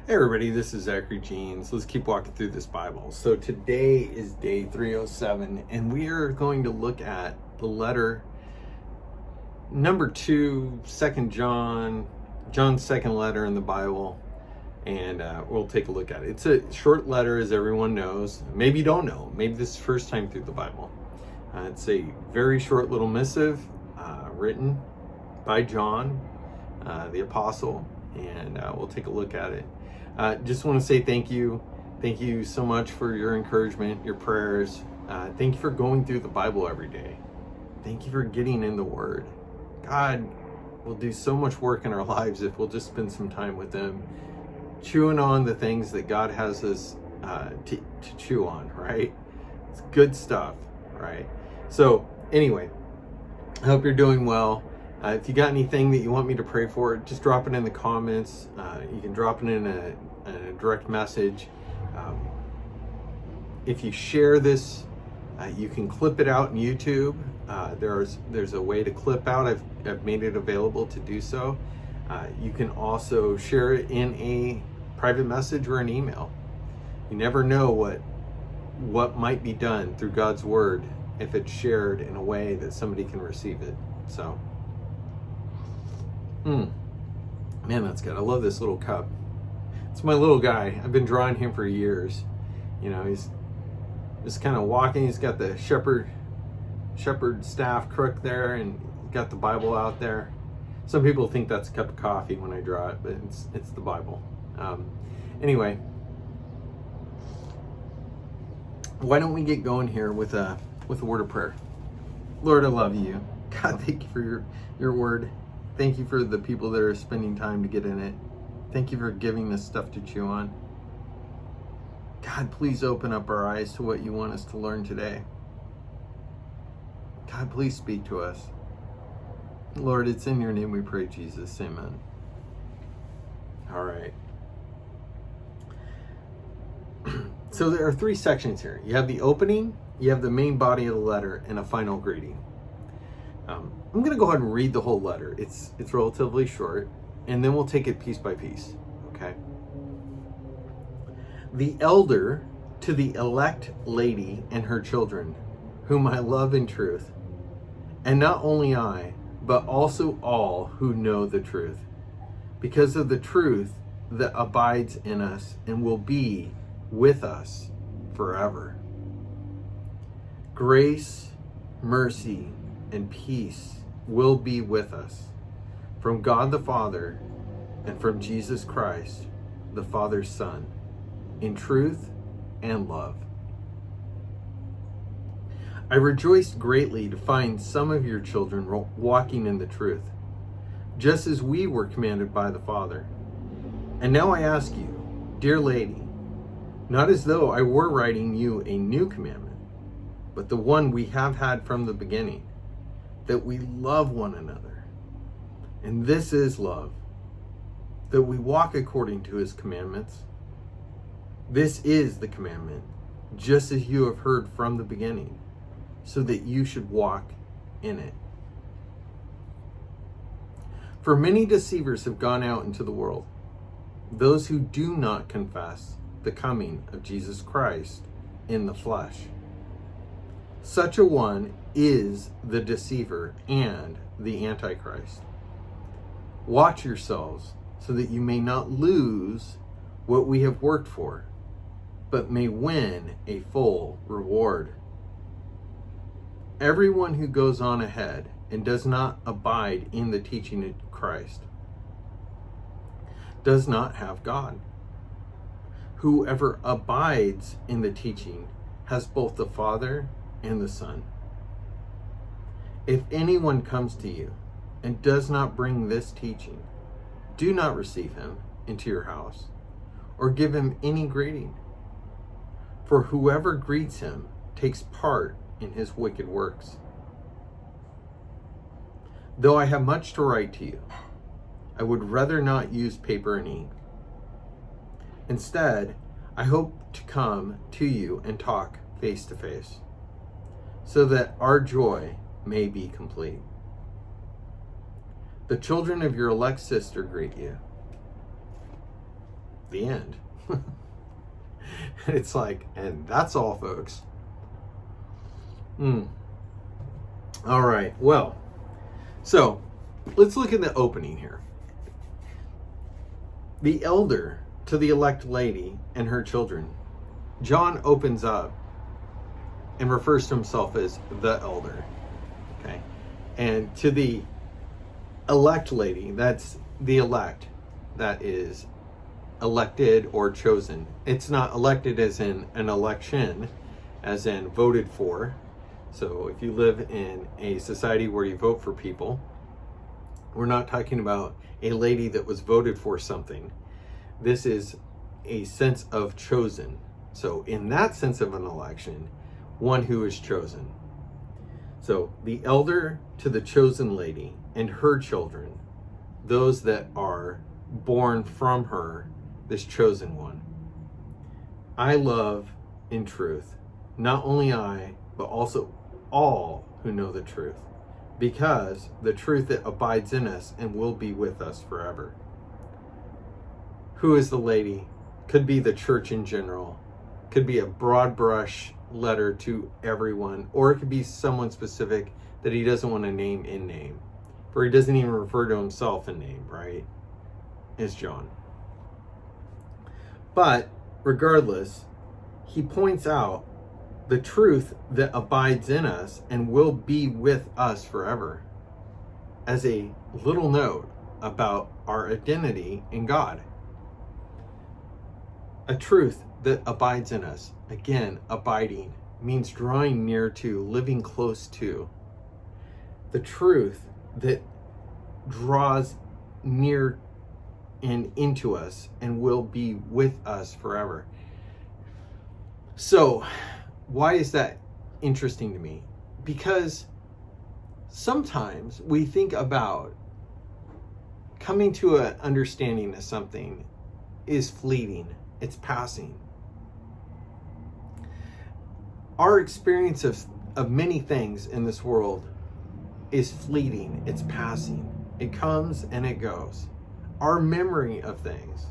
Hey everybody, this is Zachary Jeans. Let's keep walking through this Bible. So today is day 307, and we are going to look at the letter number 2, 2 John, John's second letter in the Bible, and we'll take a look at it. It's a short letter, as everyone knows. Maybe you don't know. Maybe this is the first time through the Bible. It's a very short little missive written by John, the apostle, and we'll take a look at it. Just want to say thank you. Thank you so much for your encouragement, your prayers. Thank you for going through the Bible every day. Thank you for getting in the Word. God will do so much work in our lives if we'll just spend some time with Him, chewing on the things that God has us to chew on, right? It's good stuff, right? So anyway, I hope you're doing well. If you got anything that you want me to pray for, just drop it in the comments. You can drop it in a direct message. If you share this, you can clip it out in YouTube. There's a way to clip out. I've made it available to do so. You can also share it in a private message or an email. You never know what might be done through God's Word if it's shared in a way that somebody can receive it. So. Man, that's good. I love this little cup. It's my little guy. I've been drawing him for years. You know, he's just kind of walking. He's got the shepherd staff crook there, and got the Bible out there. Some people think that's a cup of coffee when I draw it, but it's the Bible. Anyway, why don't we get going here with a word of prayer? Lord, I love you. God, thank you for your word. Thank you for the people that are spending time to get in it. Thank you for giving us stuff to chew on. God, please open up our eyes to what you want us to learn today. God, please speak to us. Lord, it's in your name we pray, Jesus. Amen. All right. So there are 3 sections here. You have the opening, you have the main body of the letter, and a final greeting. I'm going to go ahead and read the whole letter. It's relatively short, and then we'll take it piece by piece, okay? The elder to the elect lady and her children, whom I love in truth, and not only I, but also all who know the truth, because of the truth that abides in us and will be with us forever. Grace, mercy, and peace will be with us from God the Father and from Jesus Christ, the Father's Son, in truth and love. I rejoiced greatly to find some of your children walking in the truth, just as we were commanded by the Father. And now I ask you, dear lady, not as though I were writing you a new commandment, but the one we have had from the beginning, that we love one another. And this is love, that we walk according to his commandments. This is the commandment, just as you have heard from the beginning, so that you should walk in it. For many deceivers have gone out into the world, those who do not confess the coming of Jesus Christ in the flesh. Such a one is the deceiver and the Antichrist. Watch yourselves so that you may not lose what we have worked for, but may win a full reward. Everyone who goes on ahead and does not abide in the teaching of Christ does not have God. Whoever abides in the teaching has both the Father and the Son. If anyone comes to you and does not bring this teaching, do not receive him into your house or give him any greeting. For whoever greets him takes part in his wicked works. Though I have much to write to you, I would rather not use paper and ink. Instead, I hope to come to you and talk face to face, so that our joy may be complete. The children of your elect sister greet you. The end. It's like, and that's all, folks. All right, well, so let's look at the opening here. The elder to the elect lady and her children. John opens up and refers to himself as the elder. Okay. And to the elect lady, that's the elect, that is elected or chosen. It's not elected as in an election, as in voted for. So if you live in a society where you vote for people, we're not talking about a lady that was voted for something. This is a sense of chosen. So in that sense of an election, one who is chosen. So the elder to the chosen lady and her children, those that are born from her, this chosen one. I love in truth, not only I, but also all who know the truth, because the truth that abides in us and will be with us forever. Who is the lady? Could be the church in general, could be a broad brush letter to everyone, or it could be someone specific that he doesn't want to name in name, or he doesn't even refer to himself in name, right? Is John. But regardless, he points out the truth that abides in us and will be with us forever as a little note about our identity in God. A truth that abides in us. Again, abiding means drawing near to, living close to. The truth that draws near and into us and will be with us forever. So, why is that interesting to me? Because sometimes we think about coming to an understanding of something is fleeting, it's passing. Our experience of many things in this world is fleeting, it's passing. It comes and it goes. Our memory of things.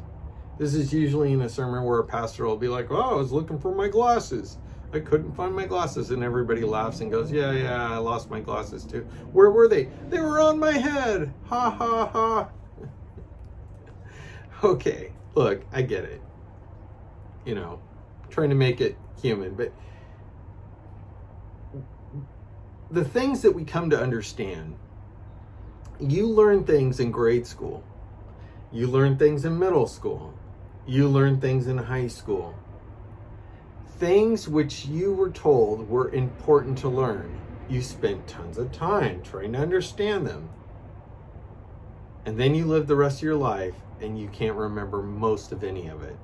This is usually in a sermon where a pastor will be like, oh, I was looking for my glasses. I couldn't find my glasses. And everybody laughs and goes, yeah, I lost my glasses too. Where were they? They were on my head. Ha, ha, ha. Okay, look, I get it. You know, trying to make it human. But the things that we come to understand, you learn things in grade school. You learn things in middle school. You learn things in high school. Things which you were told were important to learn. You spent tons of time trying to understand them. And then you live the rest of your life and you can't remember most of any of it.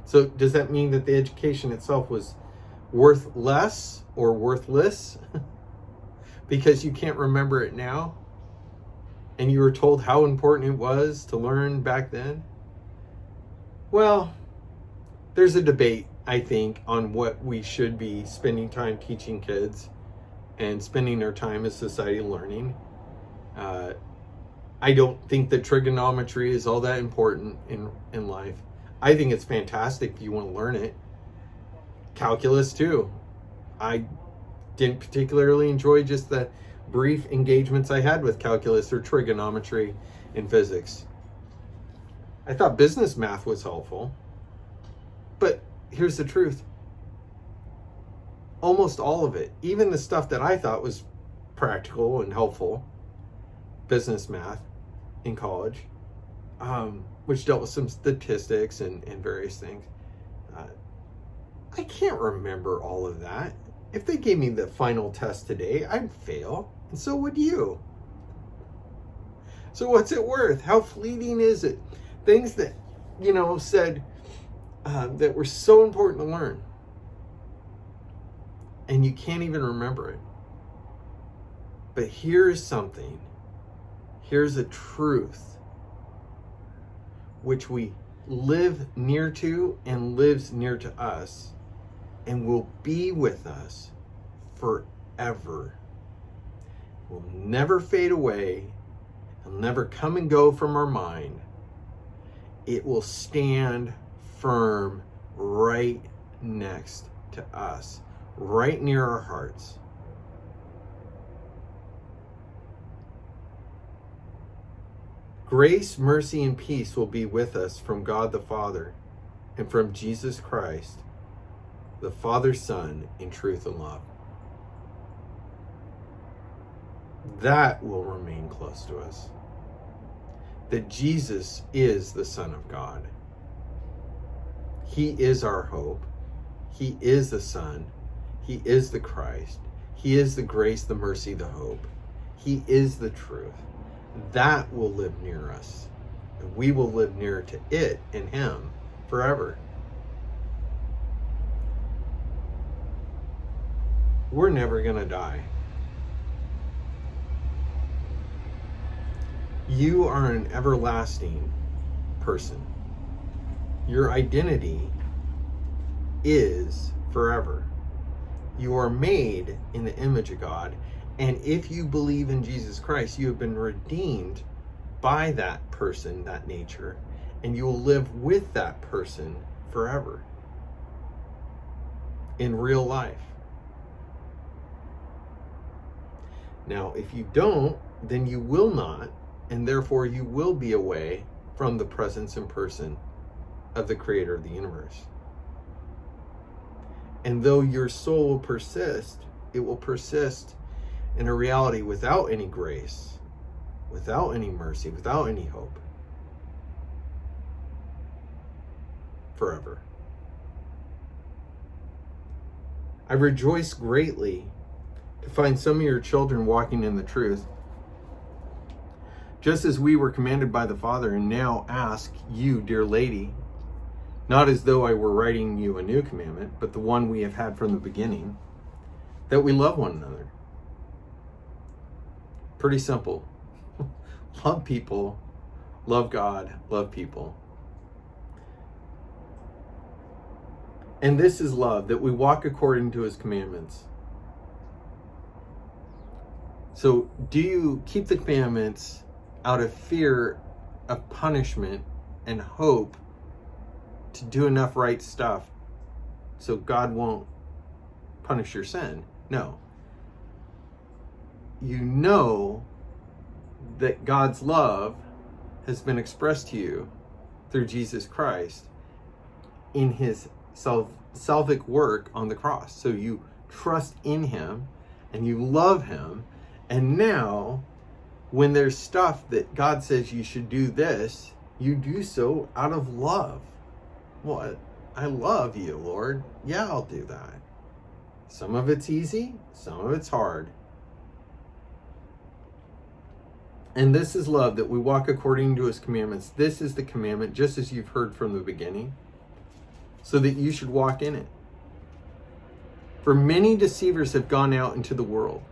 So does that mean that the education itself was worth less or worthless because you can't remember it now? And you were told how important it was to learn back then? Well, there's a debate, I think, on what we should be spending time teaching kids and spending our time as society learning. I don't think that trigonometry is all that important in life. I think it's fantastic if you want to learn it. Calculus too. I didn't particularly enjoy just the brief engagements I had with calculus or trigonometry in physics. I thought business math was helpful. But here's the truth. Almost all of it, even the stuff that I thought was practical and helpful, business math in college, which dealt with some statistics and various things, I can't remember all of that. If they gave me the final test today, I'd fail, and so would you. So what's it worth? How fleeting is it? Things that, said that were so important to learn, and you can't even remember it. But here's something. Here's a truth which we live near to and lives near to us and will be with us forever. Will never fade away. It'll never come and go from our mind. it will stand firm right next to us, right near our hearts. Grace, mercy, and peace will be with us from God the Father and from Jesus Christ, the Father, Son, in truth and love. That will remain close to us. That Jesus is the Son of God. He is our hope. He is the Son. He is the Christ. He is the grace, the mercy, the hope. He is the truth. That will live near us. And we will live near to it and Him forever. We're never going to die. You are an everlasting person. Your identity is forever. You are made in the image of God, and if you believe in Jesus Christ, you have been redeemed by that person, that nature, and you will live with that person forever in real life. Now, if you don't, then you will not, and therefore you will be away from the presence and person of the Creator of the universe. And though your soul will persist, it will persist in a reality without any grace, without any mercy, without any hope, forever. I rejoice greatly to find some of your children walking in the truth, just as we were commanded by the Father, and now ask you, dear lady, not as though I were writing you a new commandment, but the one we have had from the beginning, that we love one another. Pretty simple. Love people, love God, love people. And this is love, that we walk according to His commandments. So do you keep the commandments out of fear of punishment and hope to do enough right stuff so God won't punish your sin? No. You know that God's love has been expressed to you through Jesus Christ in His salvific work on the cross. So you trust in Him and you love Him, and now when there's stuff that God says you should do this, you do so out of love. Well, I love you, Lord. Yeah, I'll do that. Some of it's easy, some of it's hard. And this is love, that we walk according to His commandments. This is the commandment, just as you've heard from the beginning, so that you should walk in it. For many deceivers have gone out into the world,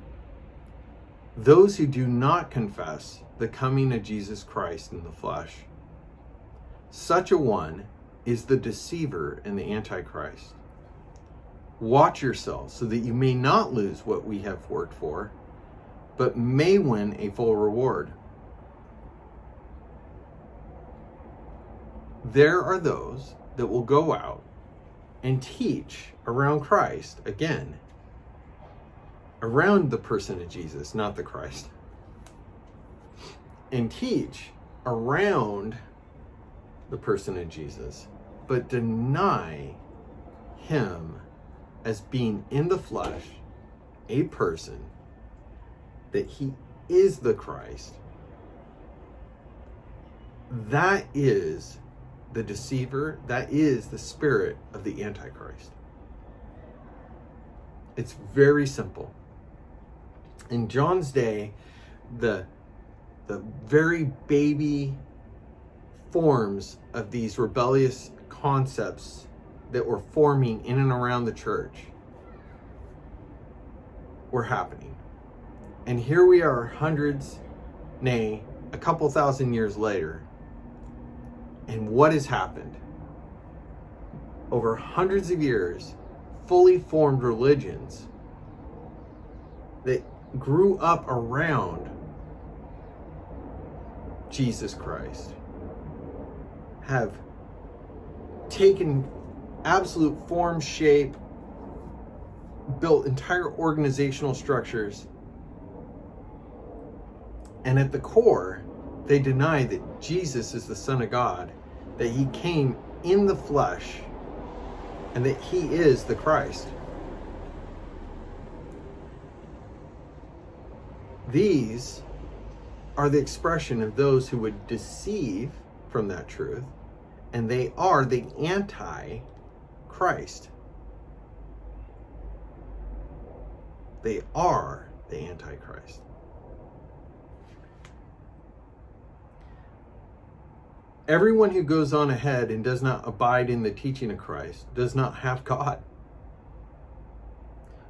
those who do not confess the coming of Jesus Christ in the flesh. Such a one is the deceiver and the Antichrist. Watch yourselves so that you may not lose what we have worked for, but may win a full reward. There are those that will go out and teach around Christ, again, around the person of Jesus, not the Christ, and teach around the person of Jesus, but deny Him as being in the flesh, a person, that He is the Christ. That is the deceiver. That is the spirit of the Antichrist. It's very simple. In John's day, the very baby forms of these rebellious concepts that were forming in and around the church were happening. And here we are, hundreds, nay, a couple thousand years later. And what has happened? Over hundreds of years, fully formed religions that grew up around Jesus Christ have taken absolute form, shape, built entire organizational structures, and at the core, they deny that Jesus is the Son of God, that he came in the flesh, and that he is the Christ. These are the expression of those who would deceive from that truth, and they are the anti-Christ. They are the antichrist. Everyone who goes on ahead and does not abide in the teaching of Christ does not have God.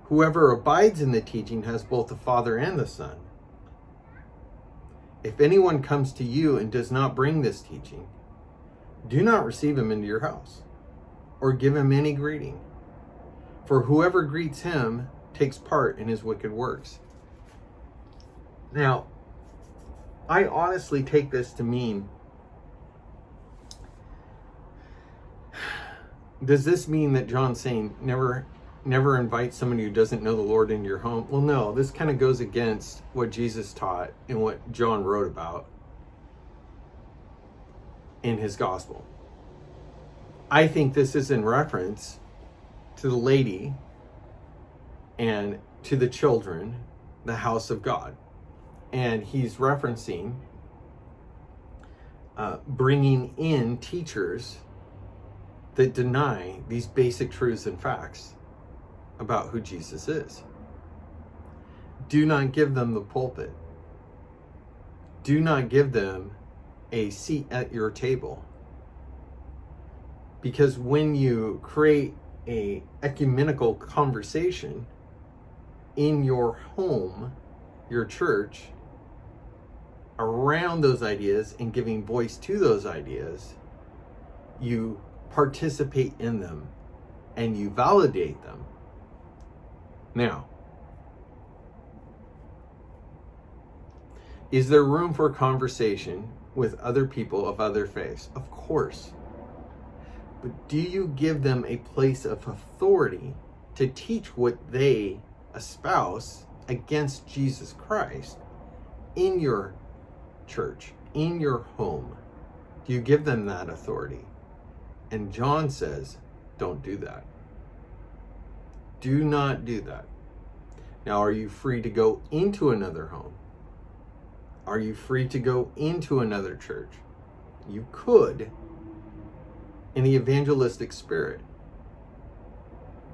Whoever abides in the teaching has both the Father and the Son. If anyone comes to you and does not bring this teaching, do not receive him into your house or give him any greeting. For whoever greets him takes part in his wicked works. Now, I honestly take this to mean, does this mean that John's saying never invite somebody who doesn't know the Lord into your home? Well, no, this kind of goes against what Jesus taught and what John wrote about in his gospel. I think this is in reference to the lady and to the children, the house of God. And he's referencing bringing in teachers that deny these basic truths and facts about who Jesus is. Do not give them the pulpit. Do not give them a seat at your table. Because when you create a ecumenical conversation in your home, your church, around those ideas and giving voice to those ideas, you participate in them and you validate them. Now, is there room for conversation with other people of other faiths? Of course. But do you give them a place of authority to teach what they espouse against Jesus Christ in your church, in your home? Do you give them that authority? And John says, don't do that. Do not do that. Now, are you free to go into another home? Are you free to go into another church? You could, in the evangelistic spirit.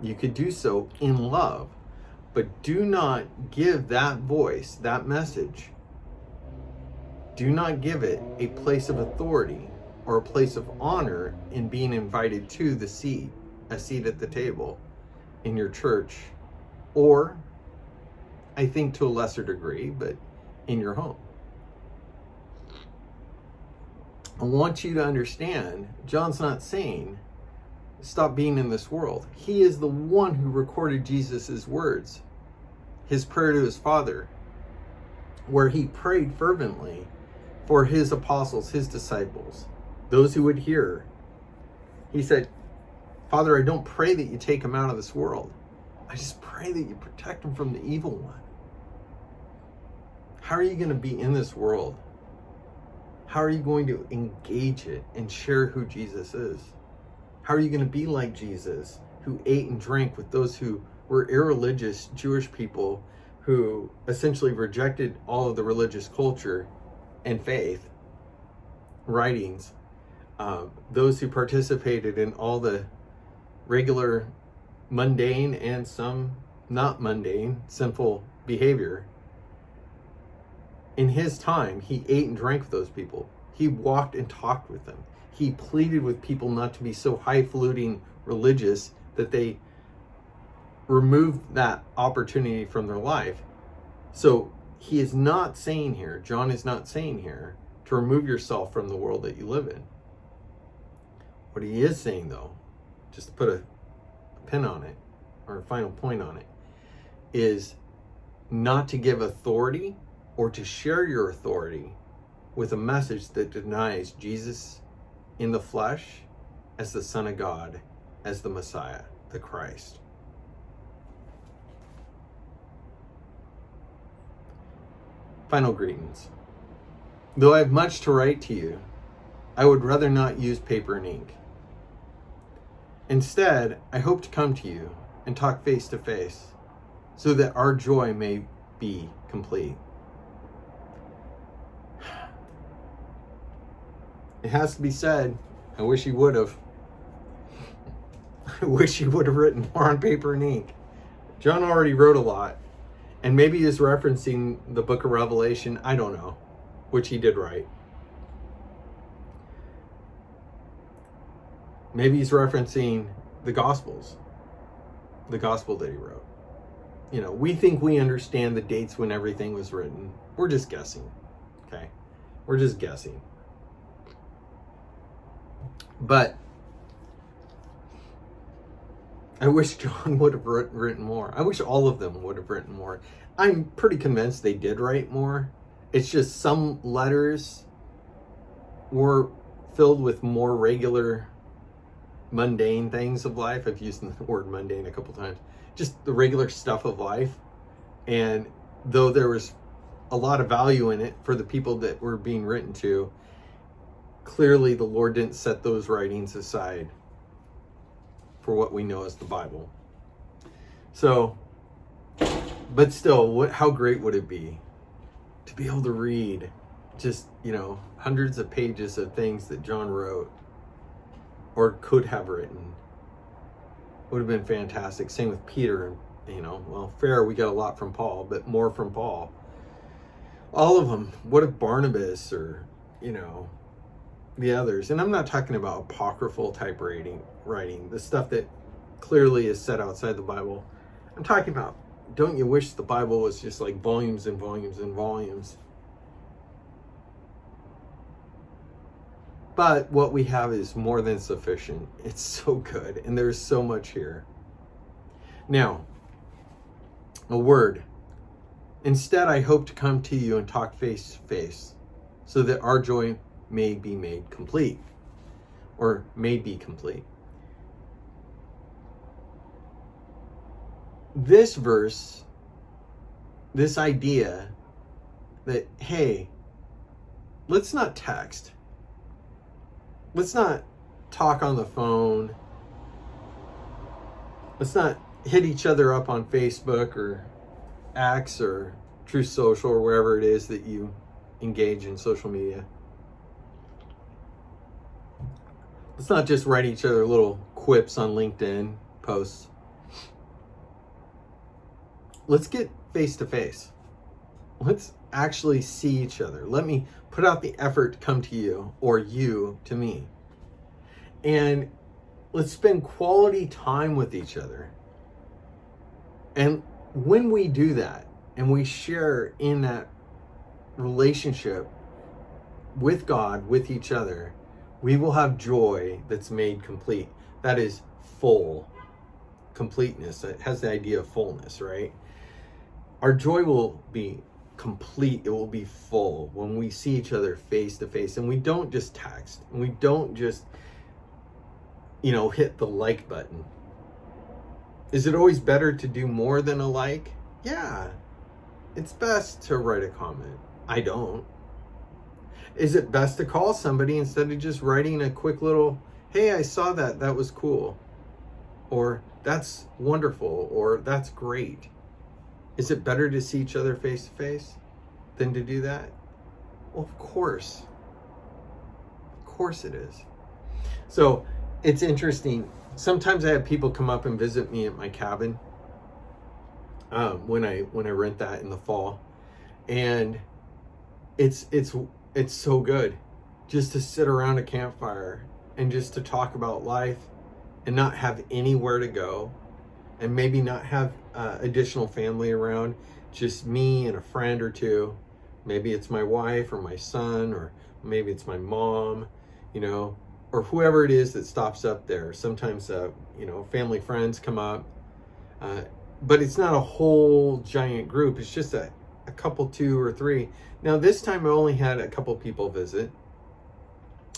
You could do so in love, but do not give that voice, that message, do not give it a place of authority or a place of honor in being invited to the seat, a seat at the table in your church, or I think to a lesser degree, but in your home. I want you to understand, John's not saying stop being in this world. He is the one who recorded Jesus's words, his prayer to his Father, where he prayed fervently for his apostles, his disciples, those who would hear. He said, Father, I don't pray that you take them out of this world. I just pray that you protect them from the evil one. How are you going to be in this world? How are you going to engage it and share who Jesus is? How are you going to be like Jesus, who ate and drank with those who were irreligious Jewish people who essentially rejected all of the religious culture and faith, writings, those who participated in all the regular mundane and some not mundane, sinful behavior? In his time, he ate and drank with those people. He walked and talked with them. He pleaded with people not to be so highfalutin religious that they removed that opportunity from their life. So he is not saying here, John is not saying here, to remove yourself from the world that you live in. What he is saying, though, just to put a pin on it, or a final point on it, is not to give authority or to share your authority with a message that denies Jesus in the flesh as the Son of God, as the Messiah, the Christ. Final greetings. Though I have much to write to you, I would rather not use paper and ink. Instead, I hope to come to you and talk face to face, so that our joy may be complete. It has to be said, I wish he would have. I wish he would have written more on paper and ink. John already wrote a lot, and maybe he's referencing the book of Revelation, I don't know, which he did write. Maybe he's referencing the Gospels, the Gospel that he wrote. You know, we think we understand the dates when everything was written. We're just guessing, okay? We're just guessing. But I wish John would have written more. I wish all of them would have written more. I'm pretty convinced they did write more. It's just some letters were filled with more regular, mundane things of life. I've used the word mundane a couple times. Just the regular stuff of life. And though there was a lot of value in it for the people that were being written to, clearly the Lord didn't set those writings aside for what we know as the Bible. So, but still, how great would it be to be able to read just, hundreds of pages of things that John wrote or could have written? Would have been fantastic. Same with Peter. Fair, we got a lot from Paul, but more from Paul. All of them. What if Barnabas or, the others? And I'm not talking about apocryphal type writing, the stuff that clearly is set outside the Bible. I'm talking about, don't you wish the Bible was just like volumes and volumes and volumes? But what we have is more than sufficient. It's so good, and there's so much here. Now, a word. Instead, I hope to come to you and talk face to face, so that our joy may be made complete, or may be complete. This verse, this idea that, hey, let's not text. Let's not talk on the phone. Let's not hit each other up on Facebook or X or Truth Social or wherever it is that you engage in social media. Let's not just write each other little quips on LinkedIn posts. Let's get face to face. Let's actually see each other. Let me put out the effort to come to you, or you to me. And let's spend quality time with each other. And when we do that, and we share in that relationship with God, with each other, we will have joy that's made complete. That is full completeness. It has the idea of fullness, right? Our joy will be complete. It will be full when we see each other face to face, and we don't just text, and we don't just hit the like button. Is it always better to do more than a like? Yeah, it's best to write a comment. I don't. Is it best to call somebody instead of just writing a quick little, hey, I saw that was cool, or that's wonderful, or that's great? Is it better to see each other face to face than to do that? Well, of course. Of course it is. So it's interesting. Sometimes I have people come up and visit me at my cabin when I rent that in the fall, and it's so good just to sit around a campfire and just to talk about life and not have anywhere to go, and maybe not have additional family around, just me and a friend or two. Maybe it's my wife or my son, or maybe it's my mom, or whoever it is that stops up there. Sometimes, family friends come up, but it's not a whole giant group. It's just a couple, 2 or 3. Now this time I only had a couple people visit.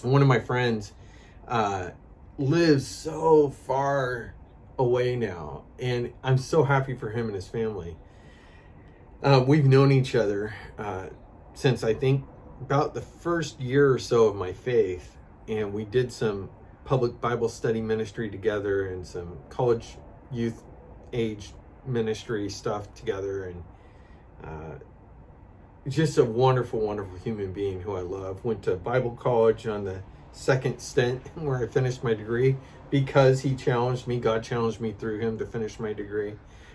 One of my friends, lives so far away now, and I'm so happy for him and his family. We've known each other since I think about the first year or so of my faith, and we did some public Bible study ministry together and some college youth age ministry stuff together, and just a wonderful, wonderful human being who I love. Went to Bible college on the second stint where I finished my degree because he challenged me. God challenged me through him to finish my degree.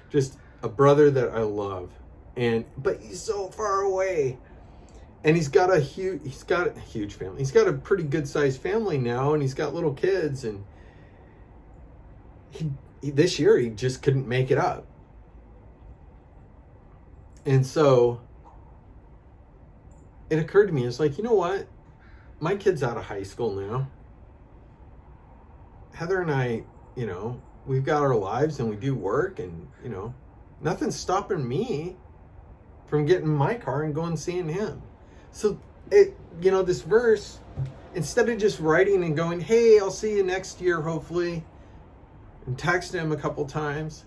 Just a brother that I love, but he's so far away. And he's got a huge family. He's got a pretty good sized family now, and he's got little kids, and this year he just couldn't make it up. And so it occurred to me, it's like, you know what? My kid's out of high school now. Heather and I, we've got our lives and we do work, and, nothing's stopping me from getting in my car and going and seeing him. So, this verse, instead of just writing and going, hey, I'll see you next year, hopefully, and texting him a couple times,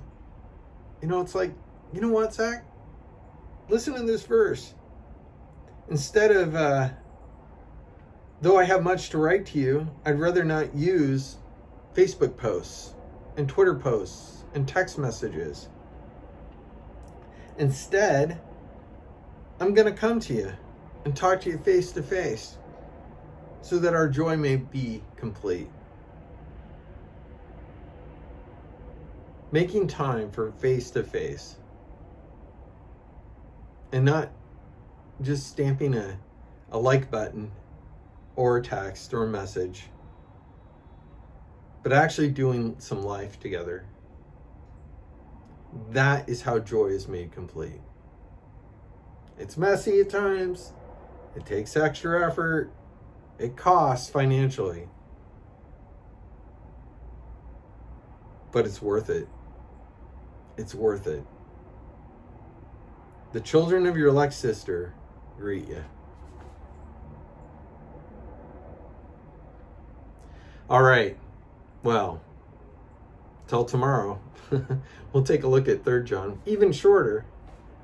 it's like, you know what, Zach? Listen to this verse. Instead of, though I have much to write to you, I'd rather not use Facebook posts and Twitter posts and text messages. Instead, I'm going to come to you and talk to you face to face so that our joy may be complete. Making time for face to face and not just stamping a like button or a text or a message, but actually doing some life together. That is how joy is made complete. It's messy at times. It takes extra effort. It costs financially. But it's worth it. It's worth it. The children of your elect sister greet you. All right. Well, till tomorrow, we'll take a look at 3 John, even shorter,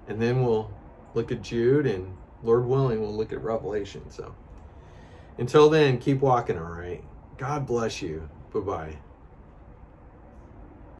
and then we'll look at Jude, and Lord willing, we'll look at Revelation. So until then, keep walking, all right? God bless you. Bye-bye.